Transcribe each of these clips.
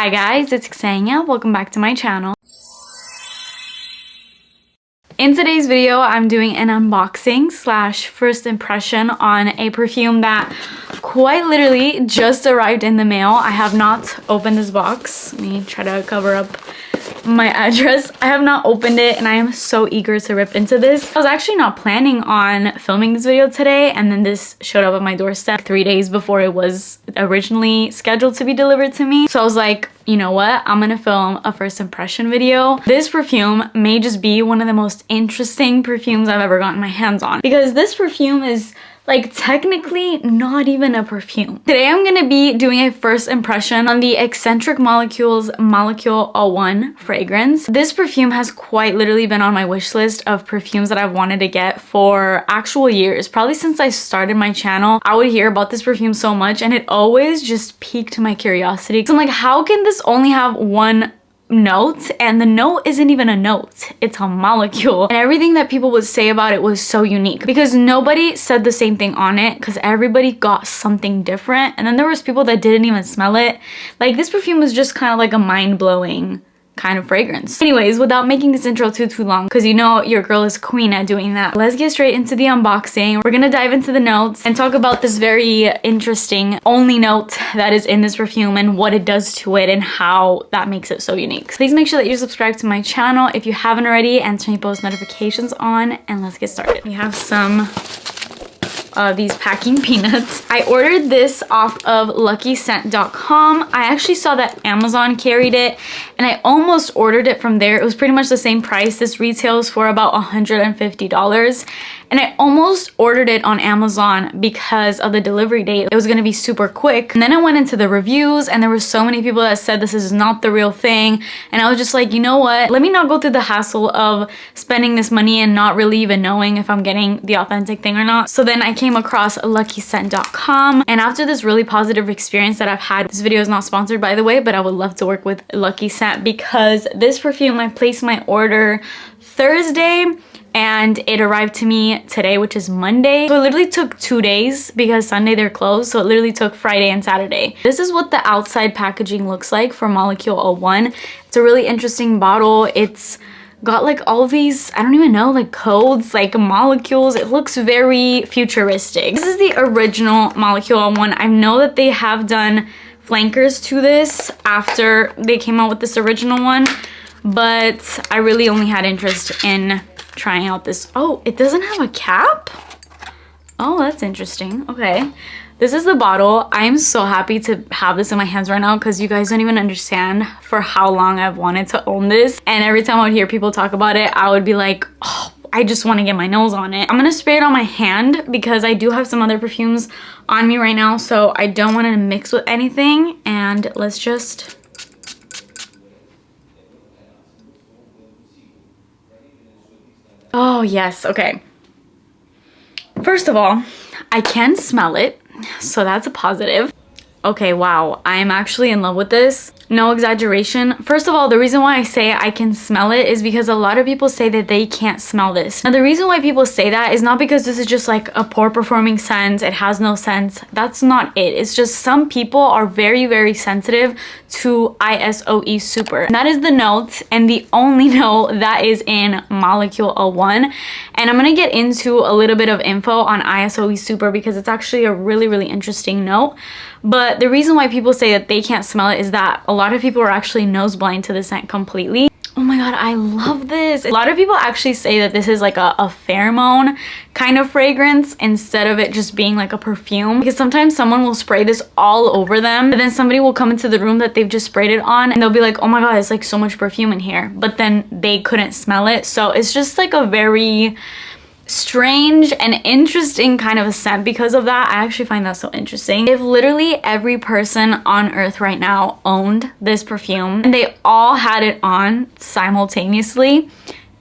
Hi guys, it's Ksenia. Welcome back to my channel. In today's video, I'm doing an unboxing slash first impression on a perfume that quite literally just arrived in the mail. I have not opened this box. Let me try to cover up my address. I have not opened it and I am so eager to rip into this. I was actually not planning on filming this video today, and then this showed up at my doorstep 3 days before it was originally scheduled to be delivered to me. So I was like, you know what? I'm gonna film a first impression video. This perfume may just be one of the most interesting perfumes I've ever gotten my hands on, because this perfume is like technically not even a perfume. Today I'm gonna be doing a first impression on the Eccentric Molecules Molecule 01 fragrance. This perfume has quite literally been on my wish list of perfumes that I've wanted to get for actual years. Probably since I started my channel, I would hear about this perfume so much and it always just piqued my curiosity. So I'm like, how can this only have one note? And the note isn't even a note, it's a molecule. And everything that people would say about it was so unique because nobody said the same thing on it, because everybody got something different. And then there was people that didn't even smell it. Like, this perfume was just kind of like a mind-blowing kind of fragrance. Anyways, without making this intro too long, because you know your girl is queen at doing that, let's get straight into the unboxing. We're gonna dive into the notes and talk about this very interesting only note that is in this perfume and what it does to it and how that makes it so unique. Please make sure that you're subscribed to my channel if you haven't already, and turn your post notifications on, and let's get started. We have some these packing peanuts. I ordered this off of luckyscent.com. I actually saw that Amazon carried it and I almost ordered it from there. It was pretty much the same price. This retails for about $150. And I almost ordered it on Amazon because of the delivery date. It was gonna be super quick. And then I went into the reviews and there were so many people that said this is not the real thing. And I was just like, you know what? Let me not go through the hassle of spending this money and not really even knowing if I'm getting the authentic thing or not. So then I came across luckyscent.com. And after this really positive experience that I've had, this video is not sponsored by the way, but I would love to work with Lucky Scent because this perfume, I placed my order Thursday and it arrived to me today, which is Monday. So it literally took 2 days because Sunday they're closed. So it literally took Friday and Saturday. This is what the outside packaging looks like for Molecule 01. It's a really interesting bottle. It's got like all of these, I don't even know, like codes, like molecules. It looks very futuristic. This is the original Molecule 01. I know that they have done flankers to this after they came out with this original one, but I really only had interest in trying out this. Oh, it doesn't have a cap? Oh, that's interesting. Okay. This is the bottle. I am so happy to have this in my hands right now because you guys don't even understand for how long I've wanted to own this. And every time I would hear people talk about it, I would be like, oh, I just want to get my nose on it. I'm gonna spray it on my hand because I do have some other perfumes on me right now, so I don't want to mix with anything. And let's just... Oh, yes. Okay. First of all, I can smell it, so that's a positive. Okay, wow. I'm actually in love with this. No exaggeration. First of all, the reason why I say I can smell it is because a lot of people say that they can't smell this. Now, the reason why people say that is not because this is just like a poor performing scent. It has no scent. That's not it. It's just some people are very sensitive to ISOE Super. And that is the note and the only note that is in Molecule 01. And I'm gonna get into a little bit of info on ISOE Super because it's actually a really interesting note. But the reason why people say that they can't smell it is that a lot of people are actually nose blind to the scent completely. Oh my god, I love this. A lot of people actually say that this is like a pheromone kind of fragrance instead of it just being like a perfume, because sometimes someone will spray this all over them and then somebody will come into the room that they've just sprayed it on and they'll be like, oh my god, it's like so much perfume in here, but then they couldn't smell it. So it's just like a very strange and interesting kind of a scent. Because of that, I actually find that so interesting. If literally every person on earth right now owned this perfume and they all had it on simultaneously,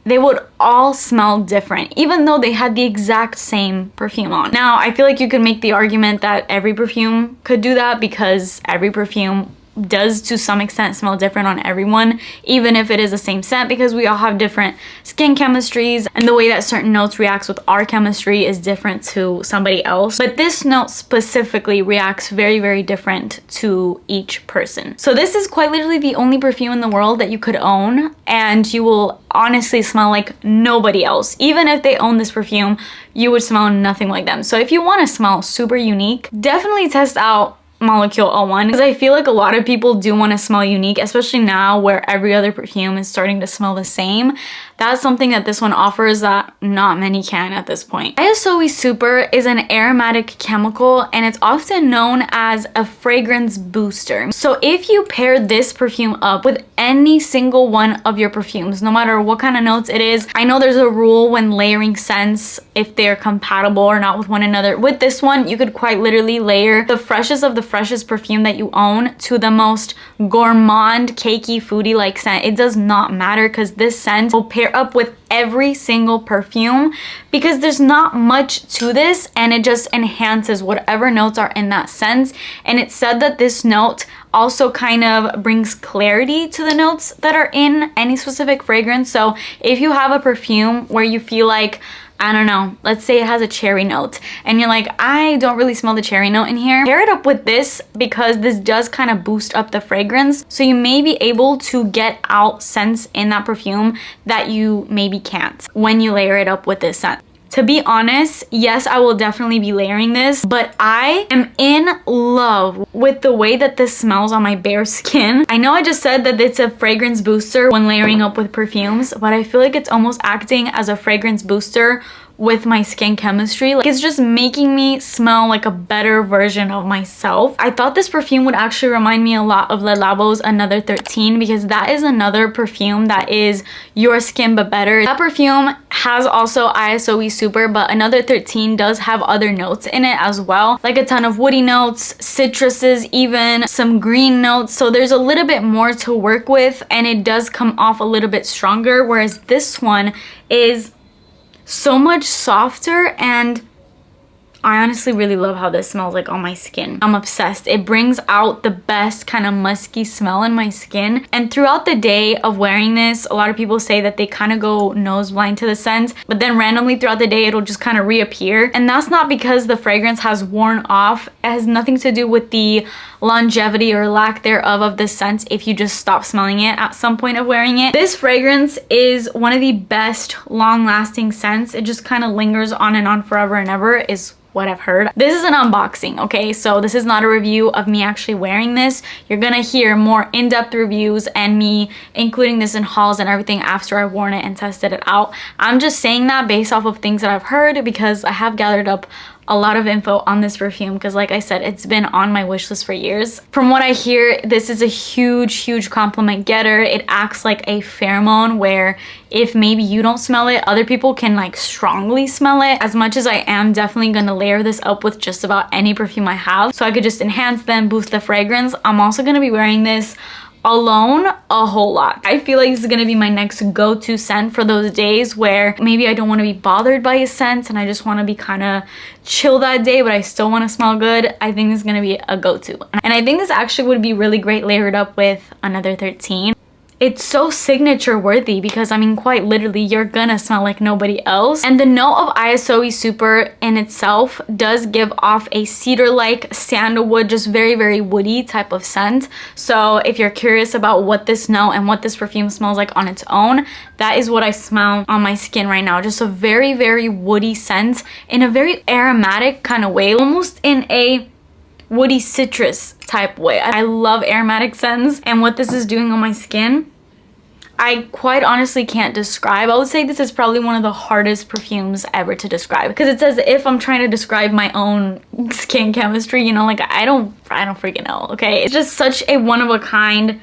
they would all smell different, even though they had the exact same perfume on. Now, I feel like you could make the argument that every perfume could do that because every perfume does to some extent smell different on everyone, even if it is the same scent, because we all have different skin chemistries and the way that certain notes reacts with our chemistry is different to somebody else. But this note specifically reacts very, very different to each person. So this is quite literally the only perfume in the world that you could own and you will honestly smell like nobody else. Even if they own this perfume, you would smell nothing like them. So if you want to smell super unique, definitely test out Molecule 01, because I feel like a lot of people do want to smell unique, especially now where every other perfume is starting to smell the same. That's something that this one offers that not many can at this point. ISOE Super is an aromatic chemical and it's often known as a fragrance booster. So if you pair this perfume up with any single one of your perfumes, no matter what kind of notes it is, I know there's a rule when layering scents if they're compatible or not with one another. With this one, you could quite literally layer the freshest of the freshest perfume that you own to the most gourmand, cakey, foodie like scent. It does not matter because this scent will pair up with every single perfume because there's not much to this and it just enhances whatever notes are in that scent. And it's said that this note also kind of brings clarity to the notes that are in any specific fragrance. So if you have a perfume where you feel like, I don't know, let's say it has a cherry note and you're like, I don't really smell the cherry note in here, pair it up with this because this does kind of boost up the fragrance. So you may be able to get out scents in that perfume that you maybe can't when you layer it up with this scent. To be honest, yes, I will definitely be layering this, but I am in love with the way that this smells on my bare skin. I know I just said that it's a fragrance booster when layering up with perfumes, but I feel like it's almost acting as a fragrance booster with my skin chemistry. Like, it's just making me smell like a better version of myself. I thought this perfume would actually remind me a lot of Le Labo's Another 13 because that is another perfume that is your skin but better. That perfume has also ISOE Super, but Another 13 does have other notes in it as well, like a ton of woody notes, citruses, even some green notes. So there's a little bit more to work with and it does come off a little bit stronger, whereas this one is so much softer and I honestly really love how this smells like on my skin. I'm obsessed. It brings out the best kind of musky smell in my skin. And throughout the day of wearing this, a lot of people say that they kind of go nose blind to the scent, but then randomly throughout the day, it'll just kind of reappear. And that's not because the fragrance has worn off. It has nothing to do with the longevity or lack thereof of the scent if you just stop smelling it at some point of wearing it. This fragrance is one of the best long-lasting scents. It just kind of lingers on and on forever and ever is what I've heard. This is an unboxing, okay? So this is not a review of me actually wearing this. You're gonna hear more in-depth reviews and me including this in hauls and everything after I've worn it and tested it out. I'm just saying that based off of things that I've heard because I have gathered up a lot of info on this perfume because like I said, it's been on my wish list for years. From what I hear, this is a huge compliment getter. It acts like a pheromone where if maybe you don't smell it, other people can like strongly smell it. As much as I am definitely gonna layer this up with just about any perfume I have so I could just enhance them, boost the fragrance, I'm also gonna be wearing this alone a whole lot. I feel like this is gonna be my next go-to scent for those days where maybe I don't want to be bothered by a scent and I just want to be kind of chill that day, but I still want to smell good. I think this is gonna be a go-to. And I think this actually would be really great layered up with Another 13. It's so signature worthy because I mean quite literally you're gonna smell like nobody else. And the note of ISOE Super in itself does give off a cedar-like sandalwood, just very woody type of scent. So if you're curious about what this note and what this perfume smells like on its own, that is what I smell on my skin right now. Just a very woody scent in a very aromatic kind of way, almost in a woody citrus type way. I love aromatic scents and what this is doing on my skin, I quite honestly can't describe. I would say this is probably one of the hardest perfumes ever to describe because it's as if I'm trying to describe my own skin chemistry, you know, like I don't freaking know, okay? It's just such a one-of-a-kind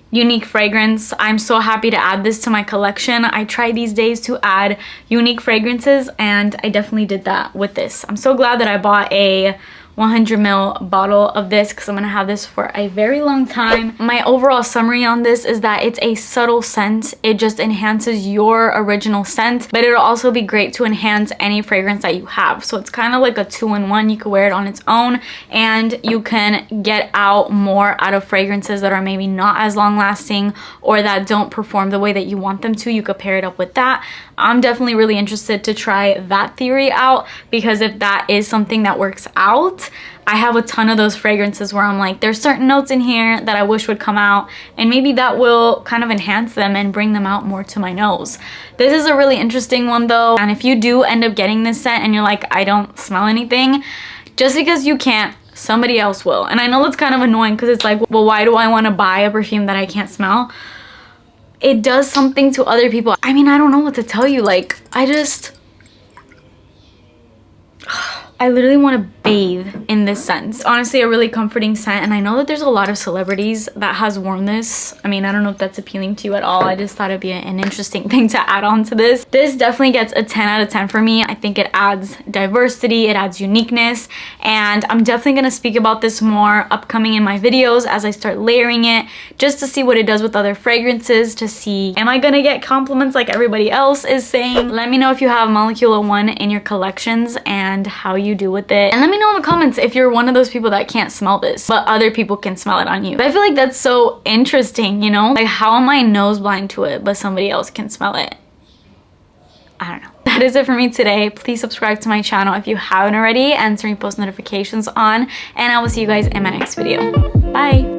unique fragrance. I'm so happy to add this to my collection. I try these days to add unique fragrances and I definitely did that with this. I'm so glad that I bought a 100 ml bottle of this because I'm gonna have this for a very long time. My overall summary on this is that it's a subtle scent. It just enhances your original scent, but it'll also be great to enhance any fragrance that you have. So it's kind of like a 2-in-1. You could wear it on its own and you can get out more out of fragrances that are maybe not as long lasting or that don't perform the way that you want them to. You could pair it up with that. I'm definitely really interested to try that theory out, because if that is something that works out, I have a ton of those fragrances where I'm like, there's certain notes in here that I wish would come out, and maybe that will kind of enhance them and bring them out more to my nose. This is a really interesting one though, and if you do end up getting this scent and you're like, I don't smell anything, just because you can't, somebody else will. And I know that's kind of annoying because it's like, well, why do I want to buy a perfume that I can't smell? It does something to other people. I mean, I don't know what to tell you. Like, I literally want to bathe in this scent. It's honestly a really comforting scent, and I know that there's a lot of celebrities that has worn this. I mean, I don't know if that's appealing to you at all. I just thought it'd be an interesting thing to add on to this. This definitely gets a 10 out of 10 for me. I think it adds diversity, it adds uniqueness, and I'm definitely going to speak about this more upcoming in my videos as I start layering it, just to see what it does with other fragrances, to see, am I going to get compliments like everybody else is saying? Let me know if you have Molecula 1 in your collections and how you do with it, and let me know in the comments if you're one of those people that can't smell this but other people can smell it on you. I feel like that's so interesting, you know, like how am I nose blind to it but somebody else can smell it? I don't know. That is it for me today. Please subscribe to my channel if you haven't already and turn your post notifications on, and I will see you guys in my next video. Bye.